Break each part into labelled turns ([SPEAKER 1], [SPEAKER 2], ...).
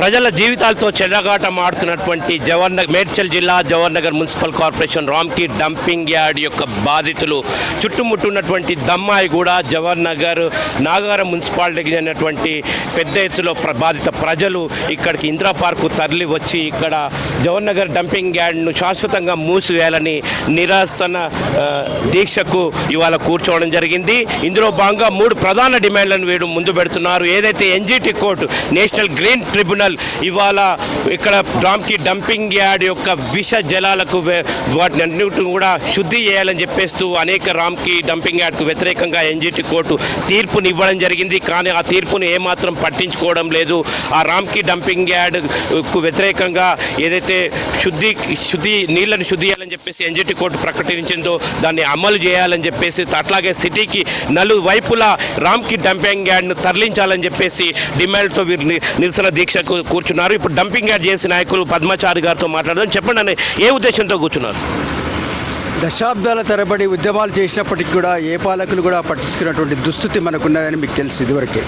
[SPEAKER 1] ప్రజల జీవితాలతో చెలగాటం ఆడుతున్నటువంటి మేడ్చల్ జిల్లా జవహర్ నగర్ మున్సిపల్ కార్పొరేషన్ రామ్కి డంపింగ్ యార్డ్ యొక్క బాధితులు చుట్టుముట్టున్నటువంటి దమ్మాయిగూడ జవహర్ నగర్ నాగారం మున్సిపాలిటీకి చెందినటువంటి పెద్ద ఎత్తులో బాధిత ప్రజలు ఇక్కడికి ఇందిరా పార్కు తరలి వచ్చి ఇక్కడ జవహర్ నగర్ డంపింగ్ యార్డ్ను శాశ్వతంగా మూసివేయాలని నిరసన దీక్షకు ఇవాళ కూర్చోవడం జరిగింది. ఇందులో భాగంగా 3 ప్రధాన డిమాండ్లను వీడు ముందు పెడుతున్నారు. ఏదైతే NGT court national green tribunal ఇవాళ ఇక్కడ రామ్కి డంపింగ్ యార్డ్ యొక్క విష జలాలకు వాటిని అన్నిటిని కూడా శుద్ధి చేయాలని చెప్పేస్తూ అనేక రామ్కి డంపింగ్ యార్డ్కు వ్యతిరేకంగా ఎన్జిటి కోర్టు తీర్పుని ఇవ్వడం జరిగింది. కానీ ఆ తీర్పును ఏమాత్రం పట్టించుకోవడం లేదు. ఆ రామ్కి డంపింగ్ యార్డ్కు వ్యతిరేకంగా ఏదైతే నీళ్ళని శుద్ధి చేయాలని చెప్పేసి ఎన్జిటి కోర్టు ప్రకటించిందో దాన్ని అమలు చేయాలని చెప్పేసి, అట్లాగే సిటీకి నలువైపులా రామ్కి డంపింగ్ యార్డ్ను తరలించాలని చెప్పేసి డిమాండ్తో వీరు నిరసన దీక్షకు కూర్చున్నారు. ఇప్పుడు డంపింగ్ యార్డ్ చేసిన నాయకులు పద్మచారి గారితో మాట్లాడదాం. చెప్పండి అనే ఏ ఉద్దేశంతో కూర్చున్నారు?
[SPEAKER 2] దశాబ్దాల తరబడి ఉద్యమాలు చేసినప్పటికీ కూడా ఏ పాలకులు కూడా పట్టించుకున్నటువంటి దుస్థితి మనకున్నదని మీకు తెలుసు ఇదివరకే.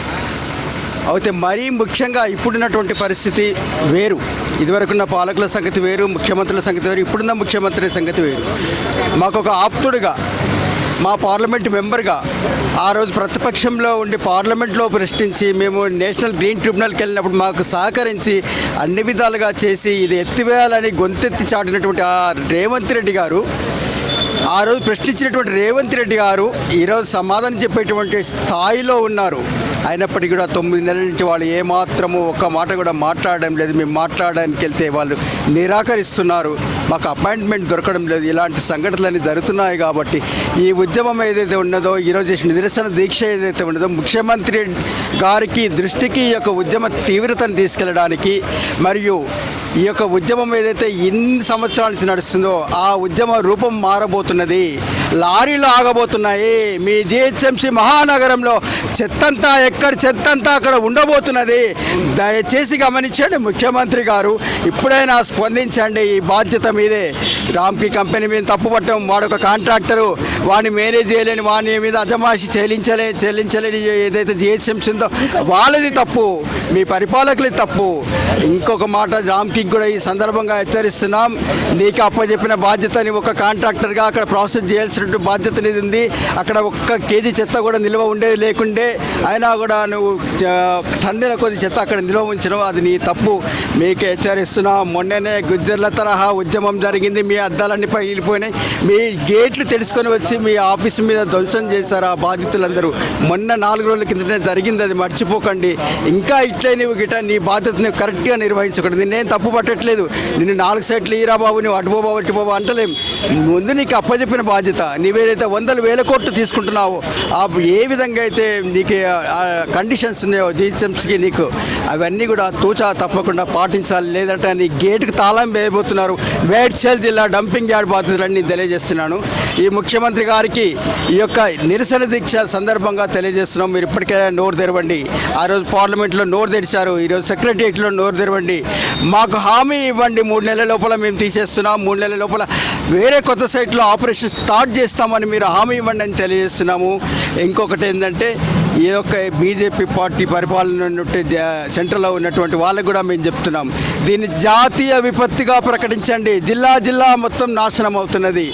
[SPEAKER 2] అయితే మరీ ముఖ్యంగా ఇప్పుడున్నటువంటి పరిస్థితి వేరు. ఇదివరకున్న పాలకుల సంగతి వేరు, ముఖ్యమంత్రుల సంగతి వేరు, ఇప్పుడున్న ముఖ్యమంత్రి సంగతి వేరు. మాకు ఒక ఆప్తుడుగా, మా పార్లమెంట్ మెంబర్గా ఆ రోజు ప్రతిపక్షంలో ఉండి పార్లమెంట్లో ప్రశ్నించి మేము నేషనల్ గ్రీన్ ట్రిబ్యునల్కి వెళ్ళినప్పుడు మాకు సహకరించి అన్ని విధాలుగా చేసి ఇది ఎత్తివేయాలని గొంతెత్తి చాటినటువంటి ఆ రేవంత్ రెడ్డి గారు, ఆ రోజు ప్రశ్నించినటువంటి రేవంత్ రెడ్డి గారు ఈరోజు సమాధానం చెప్పేటువంటి స్థాయిలో ఉన్నారు. అయినప్పటికీ కూడా 9 నెలల నుంచి వాళ్ళు ఏమాత్రము ఒక్క మాట కూడా మాట్లాడడం లేదు. మేము మాట్లాడడానికి వెళ్తే వాళ్ళు నిరాకరిస్తున్నారు. మాకు అపాయింట్మెంట్ దొరకడం లేదు. ఇలాంటి సంఘటనలన్నీ జరుగుతున్నాయి. కాబట్టి ఈ ఉద్యమం ఏదైతే ఉన్నదో, ఈరోజు చేసిన నిరసన దీక్ష ఏదైతే ఉన్నదో, ముఖ్యమంత్రి గారికి దృష్టికి ఈ యొక్క ఉద్యమ తీవ్రతను తీసుకెళ్ళడానికి, మరియు ఈ యొక్క ఉద్యమం ఏదైతే ఇన్ని సంవత్సరాల నుంచి నడుస్తుందో ఆ ఉద్యమ రూపం మారబోతున్నది. లారీలు ఆగబోతున్నాయి. మీ జిహెచ్ఎంసీ మహానగరంలో చెత్తంతా చెత్తంతా అక్కడ ఉండబోతున్నది. దయచేసి గమనించండి ముఖ్యమంత్రి గారు, ఇప్పుడైనా స్పందించండి. ఈ బాధ్యత మీదే. రామ్కి కంపెనీ మీద తప్పు పట్టడం, వాడొక కాంట్రాక్టరు, వాడిని మేనేజ్ చేయలేని, వాని మీద అజమాయిషి చెల్లించలేని ఏదైతే జిహెచ్ఎంసీ ఉందో వాళ్ళది తప్పు, మీ పరిపాలకులది తప్పు. ఇంకొక మాట రామ్కి కూడా ఈ సందర్భంగా హెచ్చరిస్తున్నాం. నీకు అప్పచెప్పిన బాధ్యతని ఒక కాంట్రాక్టర్గా అక్కడ ప్రాసెస్ చేయాల్సినట్టు బాధ్యత నీది ఉంది. అక్కడ 1 కేజీ చెత్త కూడా నిల్వ ఉండేది లేకుండే, అయినా కూడా నువ్వు టన్నుల కొద్ది చెత్త అక్కడ నిల్వ ఉంచడం అది నీ తప్పు. మీకే హెచ్చరిస్తున్నాం. మొన్ననే గుజ్జర్ల తరహా ఉద్యమం జరిగింది. మీ అద్దాలన్నీ పగిలిపోయినాయి. మీ గేట్లు తెలుసుకొని వచ్చి మీ ఆఫీసు మీద ధ్వంసం చేశారు ఆ బాధితులందరూ. మొన్న 4 రోజుల కిందనే జరిగింది. అది మర్చిపోకండి. ఇంకా ఇట్లే నువ్వు నీ బాధ్యతను కరెక్ట్గా నిర్వహించకూడదు. నిన్నేం తప్పు పట్టట్లేదు. నిన్ను 4 సైట్లు ఈరా బాబు, నువ్వు అటుపోబా అంటలేం. ముందు నీకు అప్పచెప్పిన బాధ్యత, నీవేదైతే 100,000 కోట్లు తీసుకుంటున్నావో ఏ విధంగా అయితే నీకు కండిషన్స్ ఉన్నాయో జిహెచ్ఎంసీకి, నీకు అవన్నీ కూడా తూచా తప్పకుండా పాటించాలి. లేదంటే నీ గేటుకు తాళం వేయబోతున్నారు. మేడ్చల్ జిల్లా డంపింగ్ యార్డ్ బాధ్యతలన్నీ తెలియజేస్తున్నాను. ఈ ముఖ్యమంత్రి గారికి ఈ యొక్క నిరసన దీక్ష సందర్భంగా తెలియజేస్తున్నాం. మీరు ఇప్పటికైనా నోరు తెరవండి. ఆ రోజు పార్లమెంట్లో నోరు తెరిచారు, ఈరోజు సెక్రటరియట్లో నోరు తెరవండి. మాకు హామీ ఇవ్వండి. 3 నెలల లోపల మేము తీసేస్తున్నాం. 3 నెలల లోపల వేరే కొత్త సైట్లో ఆపరేషన్ స్టార్ట్ చేస్తామని మీరు హామీ ఇవ్వండి అని తెలియజేస్తున్నాము. ఇంకొకటి ఏంటంటే, ఈ యొక్క బీజేపీ పార్టీ పరిపాలన సెంట్రల్లో ఉన్నటువంటి వాళ్ళకు కూడా మేము చెప్తున్నాం, దీన్ని జాతీయ విపత్తిగా ప్రకటించండి. జిల్లా మొత్తం నాశనం అవుతున్నది.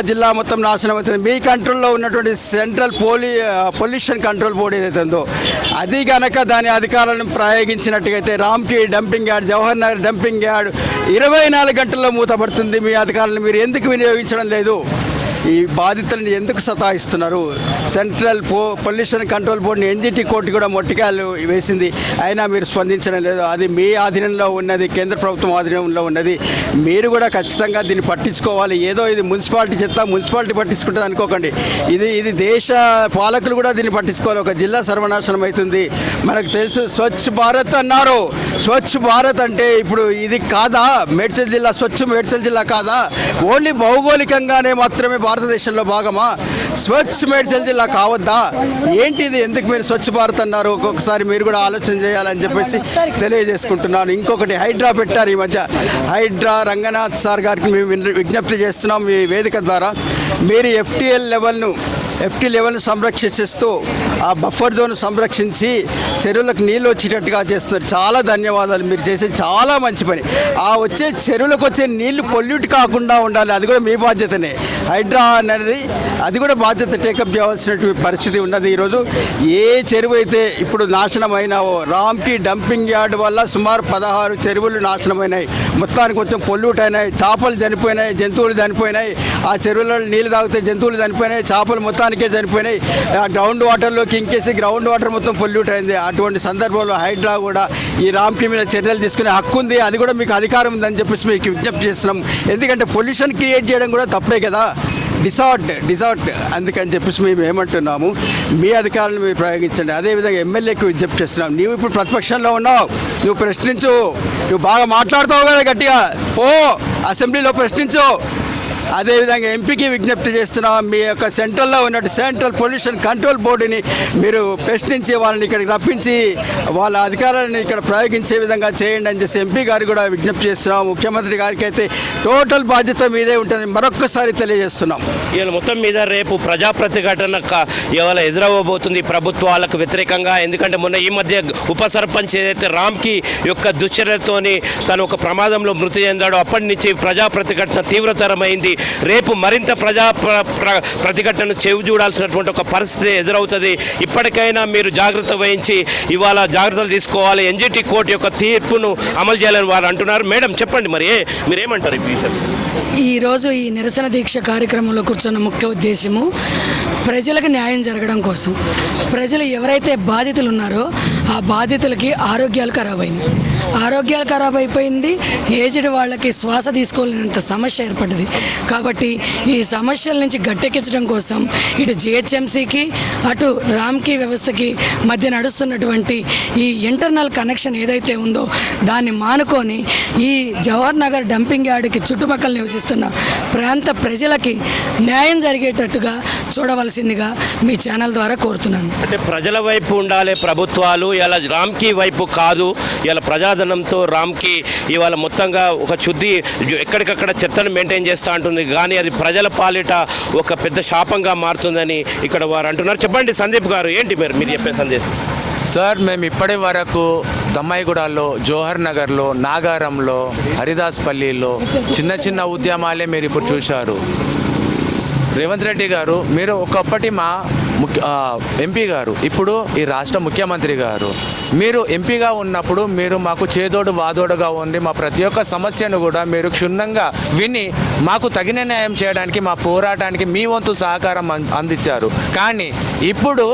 [SPEAKER 2] జిల్లా మొత్తం నాశనం అవుతుంది. మీ కంట్రోల్లో ఉన్నటువంటి సెంట్రల్ పొల్యూషన్ కంట్రోల్ బోర్డు ఏదైతే ఉందో అది కనుక దాని అధికారాలను ప్రయోగించినట్టుగైతే రామ్కి dumping yard, Jawahar Nagar dumping yard 24 గంటల్లో మూతపడుతుంది. మీ అధికారులను మీరు ఎందుకు వినియోగించడం లేదు? ఈ బాధితులను ఎందుకు సతాయిస్తున్నారు? సెంట్రల్ పొల్యూషన్ కంట్రోల్ బోర్డుని ఎన్జిటి కోర్టు కూడా మొట్టికాయలు వేసింది, అయినా మీరు స్పందించడం లేదు. అది మీ ఆధీనంలో ఉన్నది, కేంద్ర ప్రభుత్వం ఆధీనంలో ఉన్నది. మీరు కూడా ఖచ్చితంగా దీన్ని పట్టించుకోవాలి. ఏదో ఇది మున్సిపాలిటీ చెత్త, మున్సిపాలిటీ పట్టించుకుంటుంది అనుకోకండి. ఇది దేశ పాలకులు కూడా దీన్ని పట్టించుకోవాలి. ఒక జిల్లా సర్వనాశనం అవుతుంది. మనకు తెలుసు స్వచ్ఛ భారత్ అన్నారు. స్వచ్ఛ భారత్ అంటే ఇప్పుడు ఇది కాదా? మేడ్చల్ జిల్లా మేడ్చల్ జిల్లా కాదా? ఓన్లీ భౌగోళికంగానే మాత్రమే భారతదేశంలో భాగమా? స్వచ్ఛ మేడ్చల్ జిల్లా కావద్దా? ఏంటిది? ఎందుకు మీరు స్వచ్ఛ భారత్ అన్నారు? ఒక్కొక్కసారి మీరు కూడా ఆలోచన చేయాలని చెప్పేసి తెలియజేసుకుంటున్నాను. ఇంకొకటి, హైడ్రా పెట్టారు ఈ మధ్య. హైడ్రా రంగనాథ్ సార్ గారికి మేము విజ్ఞప్తి చేస్తున్నాం ఈ వేదిక ద్వారా, మీరు FT లెవెల్ను సంరక్షిస్తూ ఆ బఫర్ జోన్ సంరక్షించి చెరువులకు నీళ్ళు వచ్చేటట్టుగా చేస్తున్నారు. చాలా ధన్యవాదాలు, మీరు చేసేది చాలా మంచి పని. ఆ వచ్చే చెరువులకు వచ్చే నీళ్లు పొల్యూట్ కాకుండా ఉండాలి, అది కూడా మీ బాధ్యతనే. హైడ్రా అనేది అది కూడా బాధ్యత టేకప్ చేయాల్సినటువంటి పరిస్థితి ఉన్నది. ఈరోజు ఏ చెరువు అయితే ఇప్పుడు నాశనమైనావో, రామ్కి డంపింగ్ యార్డ్ వల్ల సుమారు 16 చెరువులు నాశనమైనాయి, మొత్తానికి కొంచెం పొల్యూట్ అయినాయి, చేపలు చనిపోయినాయి, జంతువులు చనిపోయినాయి. ఆ చెరువులలో నీళ్ళు తాగితే జంతువులు చనిపోయినాయి, చేపలు మొత్తానికే చనిపోయినాయి. ఆ గ్రౌండ్ వాటర్లోకి ఇంకేసి గ్రౌండ్ వాటర్ మొత్తం పొల్యూట్ అయింది. అటువంటి సందర్భంలో హైడ్రా కూడా ఈ రామ్కి మీద చర్యలు తీసుకునే హక్కు ఉంది, అది కూడా మీకు అధికారం ఉందని చెప్పేసి మీకు విజ్ఞప్తి చేస్తున్నాం. ఎందుకంటే పొల్యూషన్ క్రియేట్ చేయడం కూడా తప్పే కదా, డిసార్ట్ అందుకని చెప్పేసి మేము ఏమంటున్నాము, మీ అధికారులను మీరు ప్రయోగించండి. అదేవిధంగా ఎమ్మెల్యేకి విజ్ఞప్తి చేస్తున్నాం. నీవు ఇప్పుడు ప్రతిపక్షంలో ఉన్నావు, నువ్వు ప్రశ్నించు, నువ్వు బాగా మాట్లాడుతావు కదా, గట్టిగా పో అసెంబ్లీలో ప్రశ్నించు. అదేవిధంగా ఎంపీకి విజ్ఞప్తి చేస్తున్నాం, మీ యొక్క సెంట్రల్లో ఉన్నట్టు సెంట్రల్ పొల్యూషన్ కంట్రోల్ బోర్డుని మీరు ప్రశ్నించి వాళ్ళని ఇక్కడికి రప్పించి వాళ్ళ అధికారాలను ఇక్కడ ప్రయోగించే విధంగా చేయండి అని చెప్పి ఎంపీ గారికి కూడా విజ్ఞప్తి చేస్తున్నాం. ముఖ్యమంత్రి గారికి అయితే టోటల్ బాధ్యత మీదే ఉంటుంది మరొక్కసారి తెలియజేస్తున్నాం.
[SPEAKER 1] ఇవాళ మొత్తం మీద రేపు ప్రజా ప్రతిఘటన ఇవాళ ఎదురవ్వబోతుంది ప్రభుత్వాలకు వ్యతిరేకంగా. ఎందుకంటే మొన్న ఈ మధ్య ఉప సర్పంచ్ ఏదైతే రామ్కి యొక్క దుశ్చర్యతోని తను ఒక ప్రమాదంలో మృతి చెందాడో అప్పటి నుంచి ప్రజా ప్రతిఘటన తీవ్రతరమైంది. రేపు మరింత ప్రతిఘటనను చెవి చూడాల్సినటువంటి ఒక పరిస్థితి ఎదురవుతుంది. ఇప్పటికైనా మీరు జాగ్రత్త వహించి ఇవాళ జాగ్రత్తలు తీసుకోవాలి, ఎన్జిటి కోర్టు యొక్క తీర్పును అమలు చేయాలని వారు అంటున్నారు. మేడం చెప్పండి, మరి మీరేమంటారు ఈ విషయం?
[SPEAKER 3] ఈరోజు ఈ నిరసన దీక్ష కార్యక్రమంలో కూర్చున్న ముఖ్య ఉద్దేశము ప్రజలకు న్యాయం జరగడం కోసం. ప్రజలు ఎవరైతే బాధితులు ఉన్నారో ఆ బాధితులకి ఆరోగ్యాలు ఖరాబ్ అయిపోయింది. ఏజ్డ్ వాళ్ళకి శ్వాస తీసుకోలేనంత సమస్య ఏర్పడింది. కాబట్టి ఈ సమస్యల నుంచి గట్టెక్కించడం కోసం ఇటు జిహెచ్ఎంసీకి అటు రామ్కి వ్యవస్థకి మధ్య నడుస్తున్నటువంటి ఈ ఇంటర్నల్ కనెక్షన్ ఏదైతే ఉందో దాన్ని మానుకొని ఈ జవహర్ నగర్ డంపింగ్ యార్డ్కి చుట్టుపక్కల నివసిస్తున్న ప్రాంత ప్రజలకి న్యాయం జరిగేటట్టుగా చూడవలసిందిగా మీ ఛానల్ ద్వారా కోరుతున్నాను.
[SPEAKER 1] అంటే ప్రజల వైపు ఉండాలి ప్రభుత్వాలు, ఇలా రామ్కి వైపు కాదు. ఇలా ప్రజాధనంతో రామ్కి ఇవాళ మొత్తంగా ఒక శుద్ధి ఎక్కడికక్కడ చెత్తను మెయింటైన్ చేస్తూ ఉంటుంది, కానీ అది ప్రజల పాలిట ఒక పెద్ద శాపంగా మారుతుందని ఇక్కడ వారు అంటున్నారు. చెప్పండి సందీప్ గారు, ఏంటి మీరు చెప్పే సందేశం?
[SPEAKER 4] సార్, మేము ఇప్పటి వరకు దమ్మాయిగూడలో, జోహర్ నగర్లో, నాగారంలో, హరిదాస్పల్లిలో చిన్న ఉద్యమాలే మీరు ఇప్పుడు చూశారు. రేవంత్ రెడ్డి గారు, మీరు ఒకప్పటి మా ఎంపీ గారు, ఇప్పుడు ఈ రాష్ట్ర ముఖ్యమంత్రి గారు. మీరు ఎంపీగా ఉన్నప్పుడు మీరు మాకు చేదోడు వాదోడుగా ఉండి మా ప్రతి ఒక్క సమస్యను కూడా మీరు క్షుణ్ణంగా విని మాకు తగిన న్యాయం చేయడానికి, మా పోరాటానికి మీ వంతు సహకారం అందించారు. కానీ ఇప్పుడు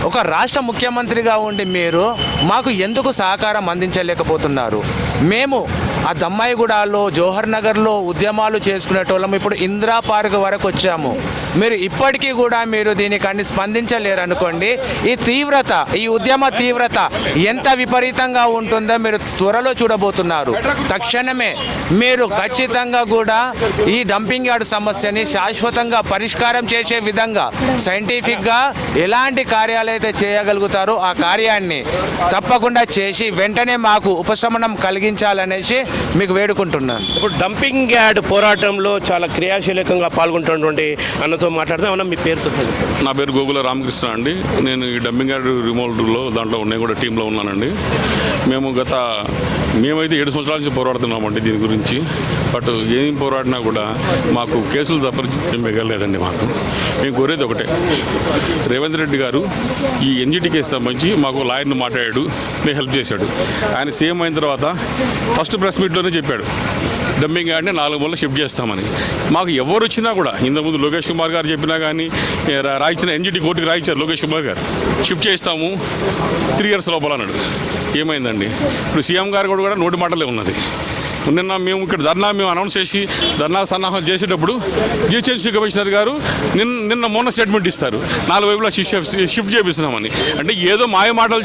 [SPEAKER 4] ఒక రాష్ట్ర ముఖ్యమంత్రిగా ఉండి మీరు మాకు ఎందుకు సహకారం అందించలేకపోతున్నారు? మేము ఆ దమ్మాయిగూడలో, జోహర్ నగర్లో ఉద్యమాలు చేసుకునేటోళ్ళం ఇప్పుడు ఇందిరా పార్క్ వరకు వచ్చాము. మీరు ఇప్పటికీ కూడా మీరు దీనికన్నీ స్పందించలేరు అనుకోండి. ఈ ఉద్యమ తీవ్రత ఎంత విపరీతంగా ఉంటుందో మీరు త్వరలో చూడబోతున్నారు. తక్షణమే మీరు ఖచ్చితంగా కూడా ఈ డంపింగ్ యార్డ్ సమస్యని శాశ్వతంగా పరిష్కారం చేసే విధంగా సైంటిఫిక్గా ఎలాంటి కార్యాలు అయితే చేయగలుగుతారో ఆ కార్యాన్ని తప్పకుండా చేసి వెంటనే మాకు ఉపశమనం కలిగించాలనేసి మీకు వేడుకుంటున్నాను.
[SPEAKER 1] ఇప్పుడు డంపింగ్ యార్డ్ పోరాటంలో చాలా క్రియాశీలకంగా పాల్గొంటున్నటువంటి అన్నతో మాట్లాడదాం. అన్న, మీ పేరుతో?
[SPEAKER 5] నా పేరు గోగుల రామకృష్ణ అండి. నేను ఈ డంపింగ్ యార్డ్ రిమోల్డ్లో దాంట్లో నేను కూడా టీంలో ఉన్నానండి. మేమైతే 7 సంవత్సరాల నుంచి పోరాడుతున్నామండి దీని గురించి. బట్ ఏం పోరాడినా కూడా మాకు కేసులు తప్ప మిగలేదండి. మేము కోరేది ఒకటే, రేవంత్ రెడ్డి గారు ఈ ఎన్జిటి కేసు సంబంధించి మాకు లాయర్ని మాట్లాడాడు, నేను హెల్ప్ చేశాడు. ఆయన సీఎం అయిన తర్వాత ఫస్ట్ ప్రెస్ మీట్లోనే చెప్పాడు డంపింగ్ యార్డ్ని 4 మూలలో షిఫ్ట్ చేస్తామని. మాకు ఎవరు వచ్చినా కూడా, ఇంతకుముందు లోకేష్ కుమార్ గారు చెప్పినా కానీ రాయించిన ఎన్జిటి కోర్టుకి రాయించారు లోకేష్ కుమార్ గారు, షిఫ్ట్ చేస్తాము 3 years లోపల అన్నాడు. ఏమైందండి? ఇప్పుడు సీఎం గారు కూడా నోటి మాటలే ఉన్నది. నిన్న మేము ఇక్కడ మేము అనౌన్స్ చేసి ధర్నా సన్నాహాలు చేసేటప్పుడు జిహెచ్ఎంసీ కమిషనర్ గారు నిన్న మొన్న స్టేట్మెంట్ ఇస్తారు 4 వైపులా షిఫ్ట్ చేపిస్తున్నామని. అంటే ఏదో మాయ మాటలు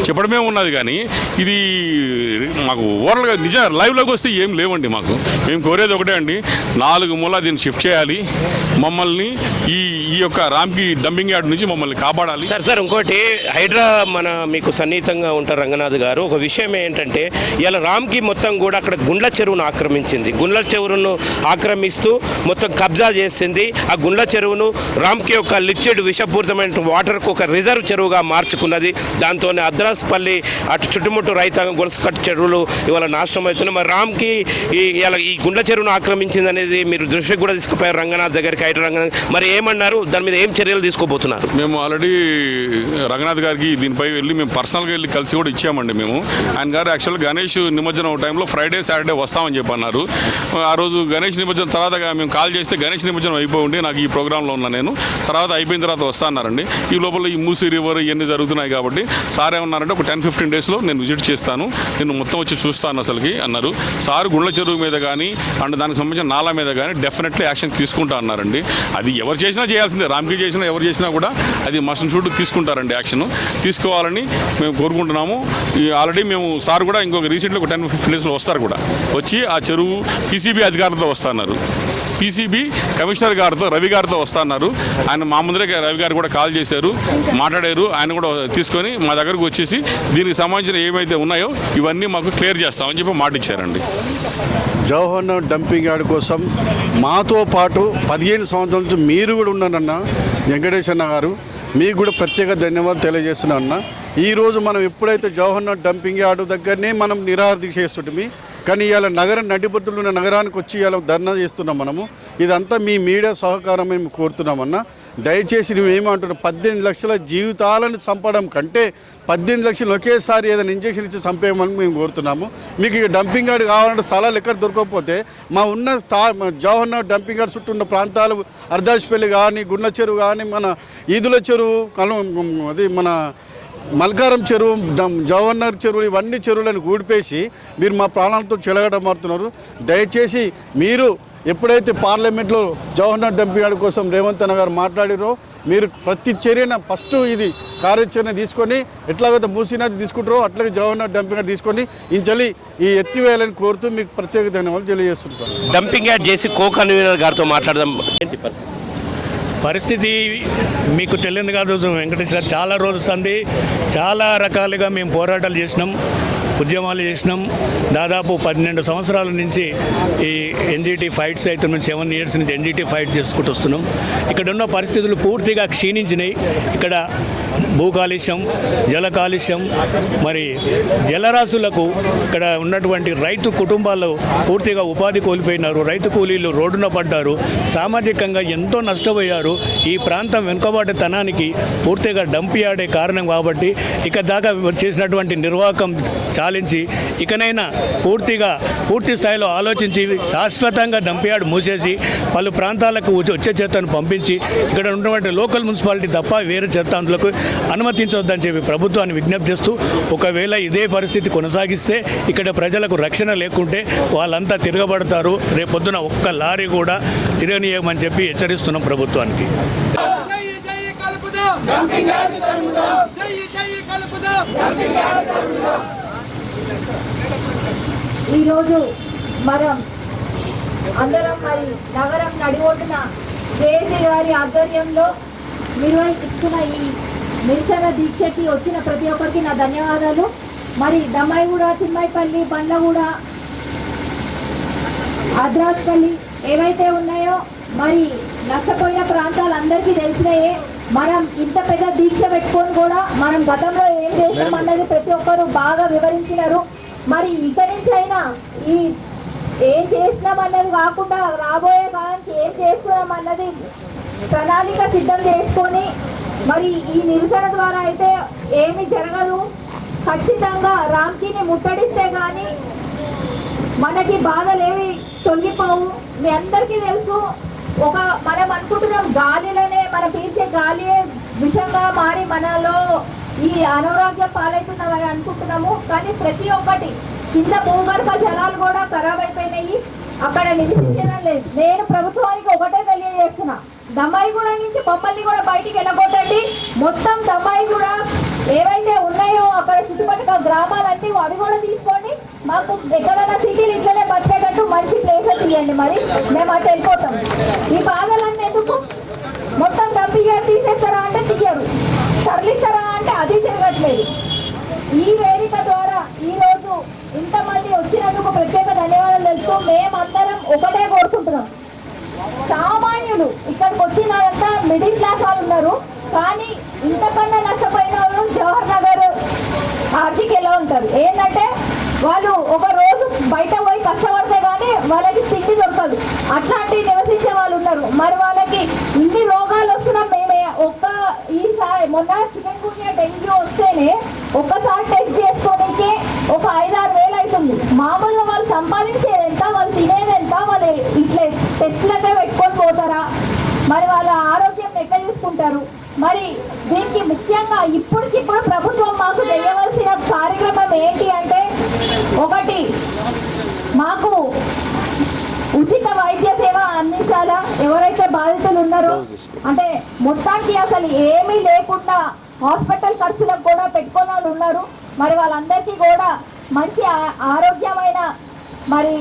[SPEAKER 5] చెప్పడమే ఉన్నది, కానీ ఇది మాకు ఓవరాల్గా లైవ్లోకి వస్తే ఏం లేవండి. మేము కోరేది ఒకటే అండి, 4 మూల దీన్ని షిఫ్ట్ చేయాలి, మమ్మల్ని ఈ యొక్క రామ్కి డంపింగ్ యార్డ్ నుంచి మమ్మల్ని కాపాడాలి.
[SPEAKER 1] సార్ ఇంకోటి, హైడ్రా మీకు సన్నిహితంగా ఉంటారు రంగనాథ్ గారు. ఒక విషయం ఏంటంటే ఇలా రామ్కి మొత్తం కూడా అక్కడ గుండ్ల చెరువును ఆక్రమించింది. గుండ్ల చెరువును ఆక్రమిస్తూ మొత్తం కబ్జా చేసింది. ఆ గుండ్ల చెరువును రామ్కి ఒక లిక్విడ్ విషపూరితమైన వాటర్కు ఒక రిజర్వ్ చెరువుగా మార్చుకున్నది. దాంతోనే అద్రాస్పల్లి అటు చుట్టుముట్టు రైతాంగం గొలుసుకట్టు చెరువులు ఇవాళ నాశనం అవుతున్నాయి. మరి రామ్కి ఈ గుండ్ల చెరువును ఆక్రమించింది అనేది మీరు దృష్టికి కూడా తీసుకుపోయారు రంగనాథ్ దగ్గరికి, ఐటీ రంగనాథ్. మరి ఏమన్నారు, దాని మీద ఏం చర్యలు తీసుకోబోతున్నారు?
[SPEAKER 5] మేము ఆల్రెడీ రంగనాథ్ గారికి దీనిపై వెళ్ళి మేము పర్సనల్గా వెళ్ళి కలిసి కూడా ఇచ్చామండి. మేము ఆయన గారు యాక్చువల్గా గణేష్ నిమజ్జనం టైంలో ఫ్రైడే సాటర్డే వస్తామని చెప్పి అన్నారు. ఆ రోజు గణేష్ నిమజ్జనం తర్వాత మేము కాల్ చేస్తే గణేష్ నిమజ్జనం అయిపోయి ఉండి నాకు ఈ ప్రోగ్రాంలో ఉన్నా నేను తర్వాత అయిపోయిన తర్వాత వస్తా అన్నారండి. ఈ లోపల ఈ మూసీ రివర్ ఇవన్నీ జరుగుతున్నాయి కాబట్టి సార్ ఏమన్నారంటే ఒక 10-15 డేస్లో నేను విజిట్ చేస్తాను, నేను మొత్తం వచ్చి చూస్తాను అసలుకి అన్నారు. సార్ గుండ్ల చెరువు మీద కానీ అండ్ దానికి సంబంధించిన నాలా మీద కానీ డెఫినెట్లీ యాక్షన్ తీసుకుంటా అన్నారండి. అది ఎవరు చేసినా చేయాల్సిందే, రామ్కి చేసినా ఎవరు చేసినా కూడా అది మస్ట్ షుడ్ తీసుకుంటారండి. యాక్షన్ తీసుకోవాలని మేము కోరుకుంటున్నాము. ఆల్రెడీ మేము సార్ కూడా ఇంకొక రీసెంట్గా ఒక 10-15 డేస్లో వస్తారు కూడా, వచ్చి ఆ చెరువు పీసీబీ అధికారులతో వస్తున్నారు. పీసీబీ కమిషనర్ గారితో రవి గారితో వస్తున్నారు. ఆయన మా ముందరే రవి గారు కూడా కాల్ చేశారు, మాట్లాడారు. ఆయన కూడా తీసుకొని మా దగ్గరకు వచ్చేసి దీనికి సంబంధించిన ఏమైతే ఉన్నాయో ఇవన్నీ మాకు క్లియర్ చేస్తామని చెప్పి మాట ఇచ్చారండి.
[SPEAKER 2] జవహర్ డంపింగ్ యార్డ్ కోసం మాతో పాటు 15 సంవత్సరాల నుంచి మీరు కూడా ఉన్నారన్న వెంకటేష్ అన్న గారు, మీకు కూడా ప్రత్యేక ధన్యవాదాలు తెలియజేస్తున్నా అన్న. ఈరోజు మనం ఎప్పుడైతే జవహర్ డంపింగ్ యార్డ్ దగ్గరనే మనం నిరాహార దీక్ష చేస్తుంటే, కానీ ఇవాళ నగరం నడిబొడ్డులో ఉన్న నగరానికి వచ్చి ఇవాళ ధర్నా చేస్తున్నాం మనము. ఇదంతా మీ మీడియా సహకారం మేము కోరుతున్నామన్నా. దయచేసి మేమేమంటున్నాం, 18 లక్షల జీవితాలను చంపడం కంటే 18 లక్షలు ఒకేసారి ఏదైనా ఇంజక్షన్ ఇచ్చి చంపేయమని మేము కోరుతున్నాము. మీకు ఇక డంపింగ్ యార్డ్ కావాలంటే స్థలాలు ఎక్కడ దొరకకపోతే మా ఉన్న జవహర్ డంపింగ్ యార్డ్ చుట్టూ ఉన్న ప్రాంతాలు అర్దాష్పల్లి కానీ, గుండ్ల చెరువు కానీ, మన ఈదుల చెరువు, అది మన మల్కారం చెరువు, జవహర్ చెరువు, ఇవన్నీ చెరువులను గూడిపేసి మీరు మా ప్రాణాలతో చెలగడమారుతున్నారు. దయచేసి మీరు ఎప్పుడైతే పార్లమెంట్లో జవహర్ డంపింగ్ యార్డ్ కోసం రేవంత్ అన్న గారు మాట్లాడారో, మీరు ప్రతి చర్యన ఫస్ట్ ఇది కార్యాచరణ తీసుకొని ఎట్లాగైతే మూసీనది తీసుకుంటారో అట్లాగే జవహర్ డంపింగ్ యార్డ్ తీసుకొని ఇంచలి ఈ ఎత్తివేయాలని కోరుతూ మీకు ప్రత్యేక ధన్యవాదాలు తెలియజేస్తుంటారు.
[SPEAKER 1] డంపింగ్ యార్డ్ చేసి కో కన్వీనర్ గారితో మాట్లాడదాం. ఏంటి
[SPEAKER 6] పరిస్థితి మీకు తెలియదు కాదు వెంకటేష్ గారు, చాలా రోజులు సంది చాలా రకాలుగా మేము పోరాటాలు చేసినాం, ఉద్యమాలు చేసినాం. దాదాపు 12 సంవత్సరాల నుంచి ఈ ఎన్జిటి ఫైట్స్ అయితే మేము 7 years నుంచి ఎన్జిటి ఫైట్ చేసుకుంటూ వస్తున్నాం. ఇక్కడ ఉన్న పరిస్థితులు పూర్తిగా క్షీణించినాయి. ఇక్కడ భూ కాలుష్యం, జల కాలుష్యం, మరి జలరాశులకు ఇక్కడ ఉన్నటువంటి రైతు కుటుంబాలు పూర్తిగా ఉపాధి కోల్పోయినారు. రైతు కూలీలు రోడ్డున పడ్డారు, సామాజికంగా ఎంతో నష్టపోయారు. ఈ ప్రాంతం వెనుకబాటుతనానికి పూర్తిగా డంప్ యార్డే కారణం కాబట్టి ఇక దాకా చేసినటువంటి నిర్వాహకం చాలించి ఇకనైనా పూర్తి స్థాయిలో ఆలోచించి శాశ్వతంగా డంప్ యార్డ్ మూసేసి పలు ప్రాంతాలకు వచ్చే చెత్తను పంపించి ఇక్కడ ఉన్నటువంటి లోకల్ మున్సిపాలిటీ తప్ప వేరే చెత్త అందులోకి అనుమతించవద్దని చెప్పి ప్రభుత్వాన్ని విజ్ఞప్తి చేస్తూ, ఒకవేళ ఇదే పరిస్థితి కొనసాగిస్తే ఇక్కడ ప్రజలకు రక్షణ లేకుంటే వాళ్ళంతా తిరగబడతారు. రేపొద్దున ఒక్క లారీ కూడా తిరగనీయమని చెప్పి హెచ్చరిస్తున్నాం ప్రభుత్వానికి.
[SPEAKER 7] ఈరోజు మనం అందరం మరి నగరం నడిబొడ్డున జేఏసీ గారి ఆధ్వర్యంలో నిర్వహిస్తున్న ఈ నిరసన దీక్షకి వచ్చిన ప్రతి ఒక్కరికి నా ధన్యవాదాలు. మరి దమ్మాయిగూడ, చిమ్మాయిపల్లి, బండ్లగూడ, అద్రాస్పల్లి ఏవైతే ఉన్నాయో మరి నష్టపోయిన ప్రాంతాలు అందరికీ తెలిసినాయే. మనం ఇంత పెద్ద దీక్ష పెట్టుకొని కూడా మనం గతంలో ఏం చేసామన్నది ప్రతి ఒక్కరు బాగా వివరించినారు. మరి ఇక నుంచి అయినా ఈ ఏం చేసినామన్నది కాకుండా రాబోయే కాలానికి ఏం చేస్తున్నామన్నది ప్రణాళిక సిద్ధం చేసుకొని మరి ఈ నిరసన ద్వారా అయితే ఏమి జరగదు. ఖచ్చితంగా రామ్కీని ముట్టడిస్తే కానీ మనకి బాధలేవి తొలగిపోవు. మీ అందరికీ తెలుసు, మనం అనుకుంటున్నాం గాలిలోనే మనం పీల్చే గాలి విషంగా మారి మనలో ఈ అనారోగ్యం పాలవుతున్నామని అనుకుంటున్నాము. కానీ ప్రతి ఒక్కటి కింద భూగర్భ జలాలు కూడా ఖరాబ్ అయిపోయినాయి, అక్కడ నివసించడం లేదు. నేను ప్రభుత్వానికి ఒకటే తెలియజేస్తున్నా, దమ్మాయిగూడ నుంచి మమ్మల్ని కూడా బయటికి వెళ్ళగొట్టండి. మొత్తం దమ్మాయిగూడ ఏవైతే ఉన్నాయో అక్కడ చుట్టుపక్కల గ్రామాలన్నీ అవి కూడా తీసుకోండి. మాకు ఎక్కడైనా సిటీలు ఇట్లనే బతికేటట్టు మంచి ప్లేసెస్ ఇవ్వండి. మరి మేము అటు వెళ్ళిపోతాం. ఈ బాధలన్నీ ఎందుకు? మొత్తం డంపింగ్ యార్డ్ తీసేస్తారా అంటే తీయరు, తరలిస్తారా అంటే అది జరగట్లేదు. ఈ వేదిక ద్వారా ఈరోజు ఇంతమంది వచ్చినందుకు ప్రత్యేక తిండి దొరకదు. అట్లాంటి నివసించే వాళ్ళు ఉన్నారు. మరి వాళ్ళకి ఇన్ని రోగాలు వస్తున్నా మేమే ఈసారి మొన్న చికెన్ గున్యా డెంగ్యూ వస్తేనే ఒక్కసారి టెస్ట్ చేసుకోవడానికి ఒక 5-6 వేలు అవుతుంది. మామూలుగా వాళ్ళు సంపాదించేది ఎంత, వాళ్ళు తినేది ఎంత, వాళ్ళు ఇట్లా టెస్ట్లకే పెట్టుకొని పోతారా? మరి వాళ్ళ ఆరోగ్యం ఎట్లా చూసుకుంటారు? మరి దీనికి ముఖ్యంగా ఇప్పటికిప్పుడు ప్రభుత్వం మాకు చేయవలసిన కార్యక్రమం ఏంటి అంటే, ఒకటి మాకు ఉచిత వైద్య సేవ అందించాలా. ఎవరైతే బాధితులు ఉన్నారో అంటే మొత్తానికి అసలు ఏమీ లేకుండా హాస్పిటల్ ఖర్చులకు కూడా పెట్టుకున్న వాళ్ళు ఉన్నారు. మరి వాళ్ళందరికీ కూడా మంచి ఆరోగ్యమైన మరి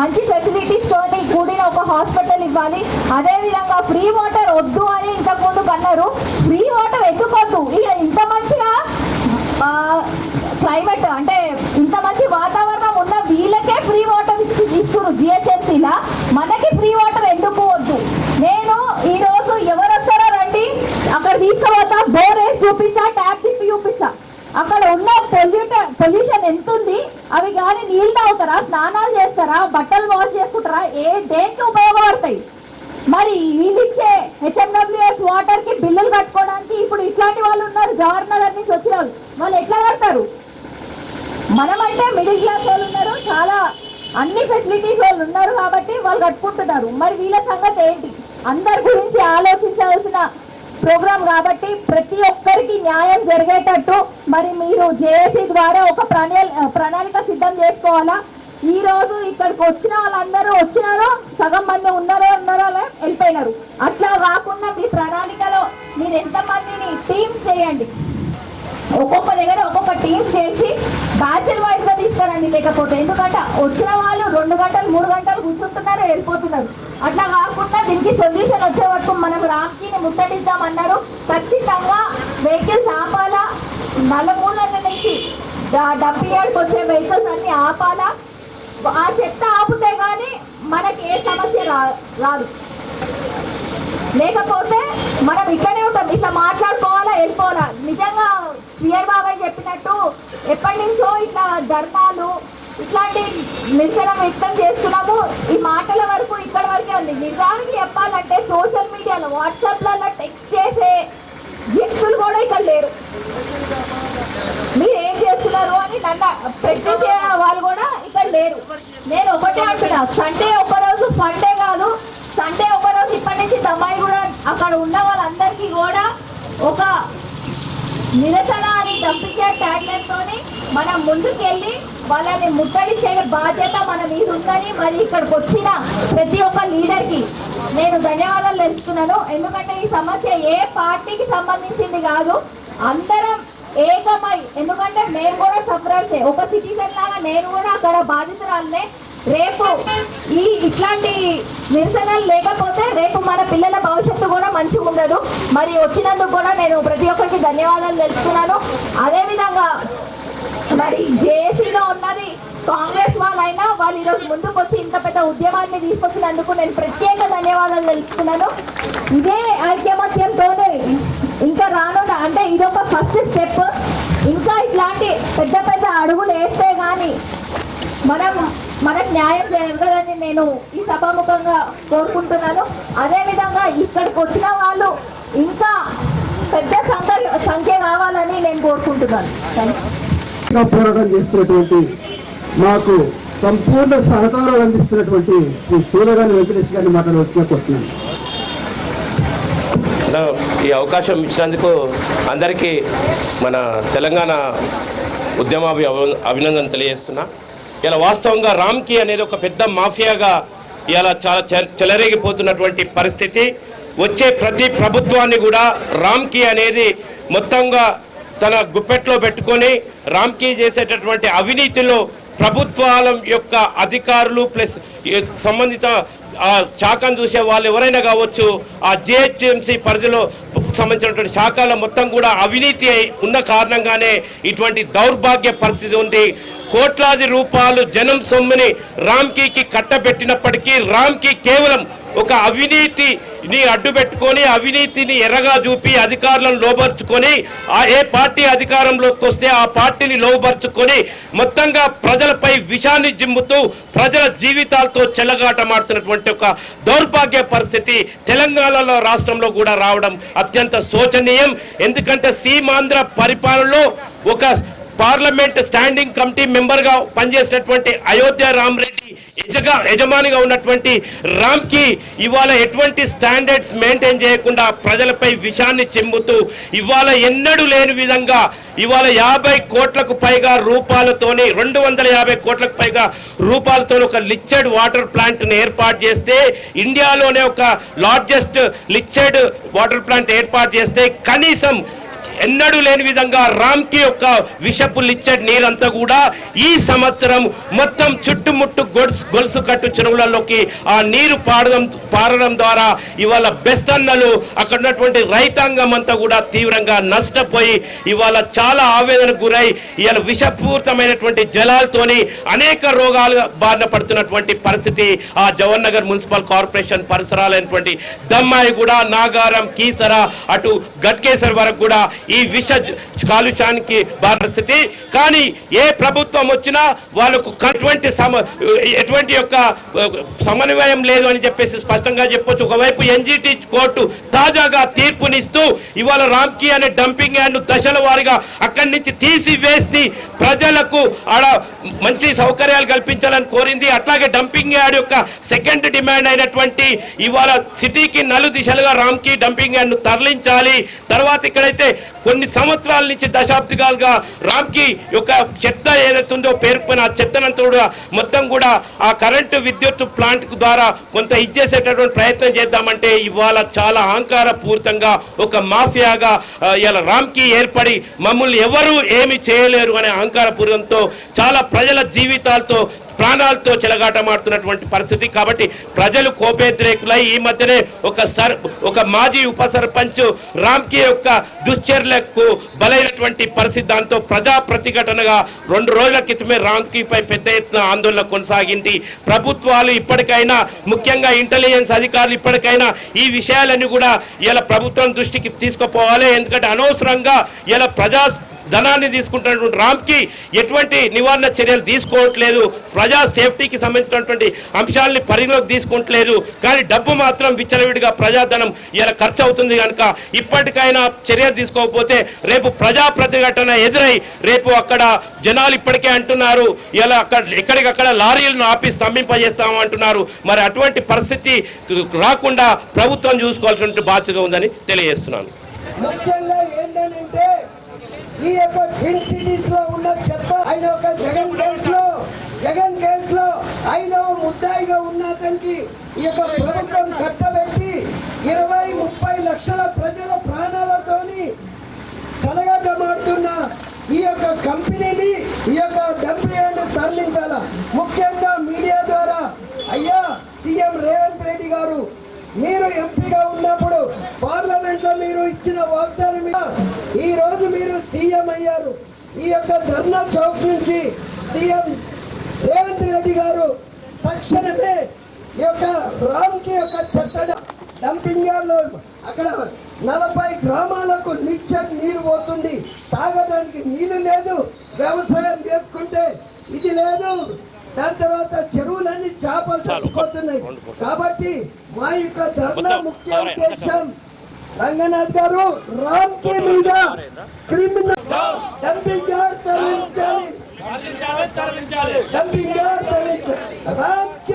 [SPEAKER 7] మంచి ఫెసిలిటీస్ తోటి కూడిన ఒక హాస్పిటల్ ఇవ్వాలి. అదేవిధంగా ఫ్రీ వాటర్ వద్దు అని ఇంతకుముందు అన్నారు. ఫ్రీ వాటర్ ఎందుకొద్దు? ఇక్కడ ఇంత మంచిగా క్లైమేట్ అంటే ఇంత మంచి వాతావరణం ఉన్న వీళ్ళకే ఫ్రీ వాటర్ ఇస్తున్నారు జిహెచ్ఎంసీలా, మనకి ఫ్రీ వాటర్ ఎందుకు వద్దు? నేను ఈరోజు ఎవరు వస్తారో రండి, అక్కడ తీసుకుపోతా, బోర్ వేసి చూపిస్తా, ట్యాప్ తిప్పి చూపిస్తా. అక్కడ ఉన్న పొల్యూషన్ ఎంత ఉంది, అవి కానీ నీళ్ళు తాగుతారా, స్నానాలు చేస్తారా, బట్టలు వాష్ చేసుకుంటారా, దేనికి ఉపయోగపడతాయి? మరి వీళ్ళు ఇచ్చే హెచ్ఎండబ్ల్యూఎస్ వాటర్ కి బిల్లులు కట్టుకోవడానికి ఇప్పుడు ఇట్లాంటి వాళ్ళు ఉన్నారు. గవర్నర్ నుంచి వచ్చిన వాళ్ళు ఎట్లా కడతారు? మనమంటే మిడిల్ క్లాస్ వాళ్ళు ఉన్నారు, చాలా అన్ని ఫెసిలిటీస్ వాళ్ళు ఉన్నారు కాబట్టి వాళ్ళు కట్టుకుంటున్నారు. మరి వీళ్ళ సంగతి ఏంటి? అందరి గురించి ఆలోచించాల్సిన ప్రోగ్రాం కాబట్టి ప్రతి ఒక్కరికి న్యాయం జరిగేటట్టు మరి మీరు జేఏసీ ద్వారా ఒక ప్రణాళిక సిద్ధం చేసుకోవాలా. ఈ రోజు ఇక్కడికి వచ్చిన వాళ్ళందరూ వచ్చినారో, సగం మంది ఉన్నారో వెళ్ళిపోయినారు. అట్లా కాకుండా మీ ప్రణాళికలో మీరు ఎంతమందిని టీమ్స్ చేయండి, ఒక్కొక్క దగ్గర ఒక్కొక్క టీమ్స్ చేసి బ్యాచ్ల వైజ్ గా తీసుకురండి. లేకపోతే ఎందుకంటే వచ్చిన వాళ్ళు 2 గంటలు 3 గంటలు కూర్చుంటున్నారు, వెళ్ళిపోతున్నారు. అట్లా కాకుండా దీనికి సొల్యూషన్ వచ్చే వరకు మనం రామ్కీని ముట్టడిద్దామన్నారు. ఖచ్చితంగా వెహికల్స్ ఆపాలా, నల్లమూలల నుంచి డంపింగ్ యార్డ్కి వచ్చే వెహికల్స్ అన్ని ఆపాలా. ఆ చెత్త ఆపితే కానీ మనకి ఏ సమస్య రాదు. లేకపోతే మనం ఇట్లనే ఉంటాం, ఇట్లా మాట్లాడుకోవాలా, వెళ్ళిపోవాలా. నిజంగా పిఆర్ బాబాయ్ చెప్పినట్టు ఎప్పటి నుంచో ఇట్లా ధర్నాలు ఇట్లాంటి నిరసన వ్యక్తం చేస్తున్నాము. ఈ మాటల వరకు ఇక్కడ వరకే ఉంది. నిజానికి చెప్పాలంటే సోషల్ మీడియాలో వాట్సాప్లలో టెక్స్ట్ చేసే వ్యక్తులు కూడా ఇక్కడ లేరు. మీరు ఏం చేస్తున్నారు అని నన్ను ప్రశ్నించే వాళ్ళు కూడా ఇక్కడ లేరు. నేను ఒకటే అంటున్నా, సండే ఒకరోజు ఫండే కాదు, సండే ఒకరోజు ఇప్పటి నుంచి దమ్మాయి కూడా అక్కడ ఉన్న వాళ్ళందరికీ కూడా ఒక నిరసన అని డంపింగ్ ట్యాగ్లైన్ తోని మనం ముందుకెళ్ళి వాళ్ళని ముట్టడించే బాధ్యత మన మీద ఉందని మరి ఇక్కడికి వచ్చిన ప్రతి ఒక్క లీడర్కి నేను ధన్యవాదాలు తెలుపుతున్నాను. ఎందుకంటే ఈ సమస్య ఏ పార్టీకి సంబంధించింది కాదు, అందరం ఏకమై. ఎందుకంటే మేము కూడా సఫరర్సే, ఒక సిటిజన్ లాగా నేను కూడా అక్కడ బాధితురాలనే. రేపు ఇట్లాంటి నిరసనలు లేకపోతే రేపు మన పిల్లల భవిష్యత్తు కూడా మంచిగా ఉండదు. మరి వచ్చినందుకు కూడా నేను ప్రతి ఒక్కరికి ధన్యవాదాలు తెలుపుతున్నాను. అదేవిధంగా మరి జేఏసీలో ఉన్నది కాంగ్రెస్ వాళ్ళైనా వాళ్ళు ఈరోజు ముందుకు వచ్చి ఇంత పెద్ద ఉద్యమాన్ని తీసుకొచ్చినందుకు నేను ప్రత్యేక ధన్యవాదాలు తెలుపుతున్నాను. ఇదే ఐక్యమత్యంతోనే ఇంకా రానున్న అంటే ఇదొక ఫస్ట్ స్టెప్. ఇంకా ఇట్లాంటి పెద్ద పెద్ద అడుగులు వేస్తే కానీ మనకు న్యాయం జరగదని నేను ఈ సభాముఖంగా కోరుకుంటున్నాను. అదేవిధంగా ఇక్కడికి వచ్చిన వాళ్ళు ఇంకా పెద్ద సంఖ్య కావాలని నేను కోరుకుంటున్నాను.
[SPEAKER 8] పోరాటం చేస్తున్నటువంటి మాకు సంపూర్ణ సహకారం అందిస్తున్నటువంటి శ్రీ సూర్యగాని వెంకటేష్ గారిని మాట్లాడవలసిన కోరుతున్నాను.
[SPEAKER 1] ఈ అవకాశం ఇచ్చినందుకు అందరికీ మన తెలంగాణ ఉద్యమాభి అభినందన తెలియజేస్తున్నా. ఇలా వాస్తవంగా రామ్కీ అనేది ఒక పెద్ద మాఫియాగా ఇలా చాలా చెలరేగిపోతున్నటువంటి పరిస్థితి. వచ్చే ప్రతి ప్రభుత్వాన్ని కూడా రామ్కీ అనేది మొత్తంగా తన గుప్పెట్లో పెట్టుకొని రామ్కీ చేసేటటువంటి అవినీతిలో ప్రభుత్వాల యొక్క అధికారులు ప్లస్ సంబంధిత శాఖను చూసే వాళ్ళు ఎవరైనా కావచ్చు, ఆ జిహెచ్ఎంసీ పరిధిలో సంబంధించినటువంటి శాఖల మొత్తం కూడా అవినీతి ఉన్న కారణంగానే ఇటువంటి దౌర్భాగ్య పరిస్థితి ఉంది. కోట్లాది రూపాయలు జనం సొమ్ముని రామ్కీకి కట్టబెట్టినప్పటికీ రామ్కీ కేవలం ఒక అవినీతి ని అడ్డు పెట్టుకొని అవినీతిని ఎర్రగా చూపి అధికారులను లోబర్చుకొని ఏ పార్టీ అధికారంలోకి వస్తే ఆ పార్టీని లోబర్చుకొని మొత్తంగా ప్రజలపై విషాన్ని జిమ్ముతూ ప్రజల జీవితాలతో చెలగాటమాడుతున్నటువంటి ఒక దౌర్భాగ్య పరిస్థితి తెలంగాణలో రాష్ట్రంలో కూడా రావడం అత్యంత శోచనీయం. ఎందుకంటే సీమాంధ్ర పరిపాలనలో ఒక పార్లమెంట్ స్టాండింగ్ కమిటీ మెంబర్గా పనిచేసినటువంటి అయోధ్య రామరెడ్డి యజమానిగా ఉన్నటువంటి రామ్కి ఇవాళ ఎటువంటి స్టాండర్డ్స్ మెయింటైన్ చేయకుండా ప్రజలపై విషాన్ని చెంబుతూ ఇవాళ ఎన్నడూ లేని విధంగా ఇవాళ 50 కోట్లకు పైగా రూపాయలతోని 250 కోట్లకు పైగా రూపాయలతో ఒక లిక్విడ్ వాటర్ ప్లాంట్ని ఏర్పాటు చేస్తే ఇండియాలోనే ఒక లార్జెస్ట్ లిక్విడ్ వాటర్ ప్లాంట్ ఏర్పాటు చేస్తే కనీసం ఎన్నడూ లేని విధంగా రామ్కి యొక్క విషపు లిక్విడ్ నీరంతా కూడా ఈ సంవత్సరం మొత్తం చుట్టుముట్టు గొలుసు కట్టు చెరువులలోకి ఆ నీరు పారడం ద్వారా ఇవాళ బెస్తన్నలు అక్కడ ఉన్నటువంటి రైతాంగం అంతా కూడా తీవ్రంగా నష్టపోయి ఇవాళ చాలా ఆవేదనకు గురై ఇవాళ విషపూరితమైనటువంటి జలాలతోని అనేక రోగాలు బారిన పడుతున్నటువంటి పరిస్థితి ఆ జవహర్ నగర్ మున్సిపల్ కార్పొరేషన్ పరిసరాలైనటువంటి దమ్మాయిగూడ, నాగారం, కీసర అటు గట్కేసర్ వరకు కూడా ఈ విష కాలుష్యానికి పరిస్థితి. కానీ ఏ ప్రభుత్వం వచ్చినా వాళ్ళకు ఎటువంటి యొక్క సమన్వయం లేదు అని చెప్పేసి స్పష్టంగా చెప్పొచ్చు. ఒకవైపు ఎన్జిటి కోర్టు తాజాగా తీర్పునిస్తూ ఇవాళ రామ్కి అనే డంపింగ్ యార్డ్ను దశల వారీగా అక్కడి నుంచి తీసివేసి ప్రజలకు ఆడ మంచి సౌకర్యాలు కల్పించాలని కోరింది. అట్లాగే డంపింగ్ యార్డ్ యొక్క సెకండ్ డిమాండ్ అయినటువంటి ఇవాళ సిటీకి నలుదిశలుగా రామ్కి డంపింగ్ యార్డ్ను తరలించాలి. తర్వాత ఇక్కడైతే కొన్ని సంవత్సరాల నుంచి దశాబ్దాలుగా రామ్కి యొక్క చెత్త ఏదైతే ఉందో పేరుకున్న ఆ చెత్తనంతా కూడా మొత్తం కూడా ఆ కరెంటు విద్యుత్ ప్లాంట్ ద్వారా కొంత ఇచ్చేసేటటువంటి ప్రయత్నం చేద్దామంటే ఇవాళ చాలా అహంకారపూరితంగా ఒక మాఫియాగా ఇలా రామ్కి ఏర్పడి మమ్మల్ని ఎవరు ఏమి చేయలేరు అనే అహంకారపూర్వంతో చాలా ప్రజల జీవితాలతో ప్రాణాలతో చెలగాటమాడుతున్నటువంటి పరిస్థితి. కాబట్టి ప్రజలు కోపేద్రేకులై ఈ మధ్యనే ఒక మాజీ ఉప సర్పంచ్ రామ్కి యొక్క దుశ్చర్యలకు బలైనటువంటి పరిస్థితి. దాంతో ప్రజా ప్రతిఘటనగా 2 రోజుల క్రితమే రామ్కీపై పెద్ద ఎత్తున ఆందోళన కొనసాగింది. ప్రభుత్వాలు ఇప్పటికైనా ముఖ్యంగా ఇంటెలిజెన్స్ అధికారులు ఇప్పటికైనా ఈ విషయాలన్నీ కూడా ఇలా ప్రభుత్వం దృష్టికి తీసుకుపోవాలి. ఎందుకంటే అనవసరంగా ఇలా ధనాన్ని తీసుకుంటున్నటువంటి రామ్కి ఎటువంటి నివారణ చర్యలు తీసుకోవట్లేదు, ప్రజా సేఫ్టీకి సంబంధించినటువంటి అంశాలని పరిగణలోకి తీసుకుంటలేదు. కానీ డబ్బు మాత్రం విచ్చలవిడిగా ప్రజాధనం ఇలా ఖర్చు అవుతుంది కనుక ఇప్పటికైనా చర్యలు తీసుకోకపోతే రేపు ప్రజా ప్రతిఘటన ఎదురై రేపు అక్కడ జనాలు ఇప్పటికే అంటున్నారు ఇలా ఎక్కడికక్కడ లారీలను ఆపి స్తంభింపజేస్తాము అంటున్నారు. మరి అటువంటి పరిస్థితి రాకుండా ప్రభుత్వం చూసుకోవాల్సిన బాధ్యత ఉందని తెలియజేస్తున్నాను.
[SPEAKER 8] ఈ యొక్క ట్విన్ సిటీస్ లో ఉన్న చెత్త ఆయన ఒక జగన్ కేసు లో 5వ ముద్దాయిగా ఉన్న అతనికి ఈ యొక్క ప్రభుత్వం కట్టబెట్టి 20-30 లక్షల ప్రజల ప్రాణాలతోని కలగాటమాడుతున్న ఈ యొక్క కంపెనీని ఈ యొక్క డంపింగ్ తరలించాల. ముఖ్యంగా మీడియా ద్వారా అయ్యా సీఎం రేవంత్ రెడ్డి గారు మీరు ఎంపీగా ఉన్నప్పుడు పార్లమెంట్ లో మీరు ఇచ్చిన వాగ్దానం మీద ఈ రోజు మీరు సీఎం అయ్యారు. ఈ యొక్క ధర్నా చౌక్ నుంచి సీఎం రేవంత్ రెడ్డి గారు తక్షణమే ఈ యొక్క రామ్కి యొక్క చెత్త డంపింగ్ యార్డ్లో అక్కడ 40 గ్రామాలకు లిక్విడ్ నీరు పోతుంది. తాగడానికి నీళ్లు లేదు, వ్యవసాయం చేసుకుంటే ఇది లేదు. దాని తర్వాత చెరువులన్నీ చేపలు చచ్చిపోతున్నాయి. కాబట్టి మా యొక్క ధర్నా ముఖ్య ఉద్దేశం రంగనాథ్ గారు రామ్కి మీద క్రిమినల్ డంపింగ్ యార్డ్ తరలించాలి. డంపింగ్ యార్డ్ తరలించాలి. రామ్కి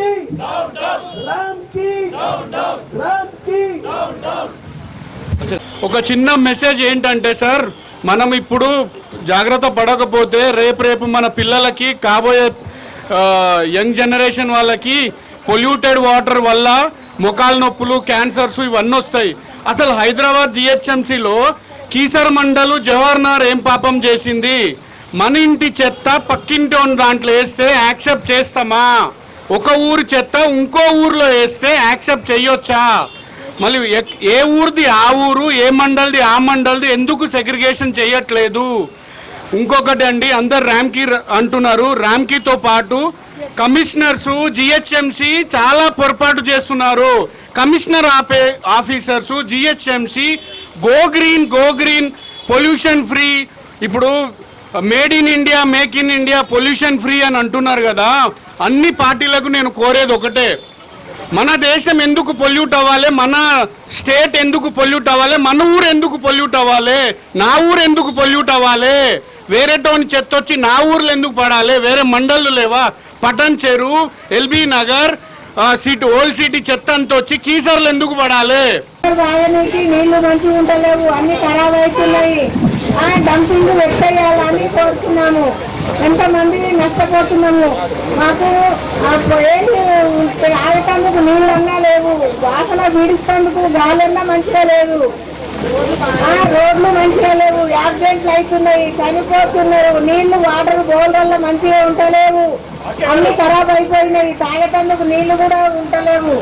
[SPEAKER 9] ఒక చిన్న మెసేజ్ ఏంటంటే సార్, మనం ఇప్పుడు జాగ్రత్త పడకపోతే రేపు మన పిల్లలకి కాబోయే యంగ్ జనరేషన్ వాళ్ళకి పొల్యూటెడ్ వాటర్ వల్ల మొకాల నొప్పులు, క్యాన్సర్స్ ఇవన్నీ వస్తాయి. అసలు హైదరాబాద్ జిహెచ్ఎంసీలో కీసర మండలు జవహర్ నగర్ ఏం పాపం చేసింది? మన ఇంటి చెత్త పక్కింటి దాంట్లో వేస్తే యాక్సెప్ట్ చేస్తామా? ఒక ఊరు చెత్త ఇంకో ఊర్లో వేస్తే యాక్సెప్ట్ చేయొచ్చా? మళ్ళీ ఏ ఊరిది ఆ ఊరు, ఏ మండలిది ఆ మండలిది ఎందుకు సెగ్రిగేషన్ చేయట్లేదు? ఇంకొకటి అండి, అందరు ర్యామ్కి అంటున్నారు. ర్యామ్కీతో పాటు కమిషనర్స్ జిహెచ్ఎంసి చాలా పొరపాటు చేస్తున్నారు. Commissioner officers GHMC go green pollution free, ఇప్పుడు made in India make in India pollution free అని అంటున్నారు కదా. అన్ని పార్టీలకు నేను కోరేది ఒకటే, మన దేశం ఎందుకు పొల్యూట్ అవ్వాలి, మన స్టేట్ ఎందుకు పొల్యూట్ అవ్వాలి, మన ఊరు ఎందుకు పొల్యూట్ అవ్వాలి, నా ఊరు ఎందుకు పొల్యూట్ అవ్వాలి, వేరే టోన్ చెత్త వచ్చి నా ఊర్లో ఎందుకు పడాలి, వేరే మండళ్ళు లేవా, Patancheru LB Nagar city old city చెత్త అంతా వచ్చి కీసర్లు ఎందుకు పడాలి.
[SPEAKER 10] తాగడానికి నీళ్లు మంచిగా ఉండలేవు, అన్ని ఖరాబ్ అవుతున్నాయి. డంపింగ్ పెట్టేయాలని కోరుతున్నాము. ఎంతమంది నష్టపోతున్నాము. మాకు తాగేటందుకు నీళ్ళన్నా లేవు, వాసన పీడిస్తేందుకు గాలన్నా మంచిగా లేదు, రోడ్లు మంచిగా లేవు, యాక్సిడెంట్లు అవుతున్నాయి, చనిపోతున్నారు. నీళ్లు వాటర్ బోర్ల మంచిగా ఉంటలేవు, అన్ని ఖరాబ్ అయిపోయినాయి. తాగేటందుకు నీళ్లు కూడా ఉంటలేవు.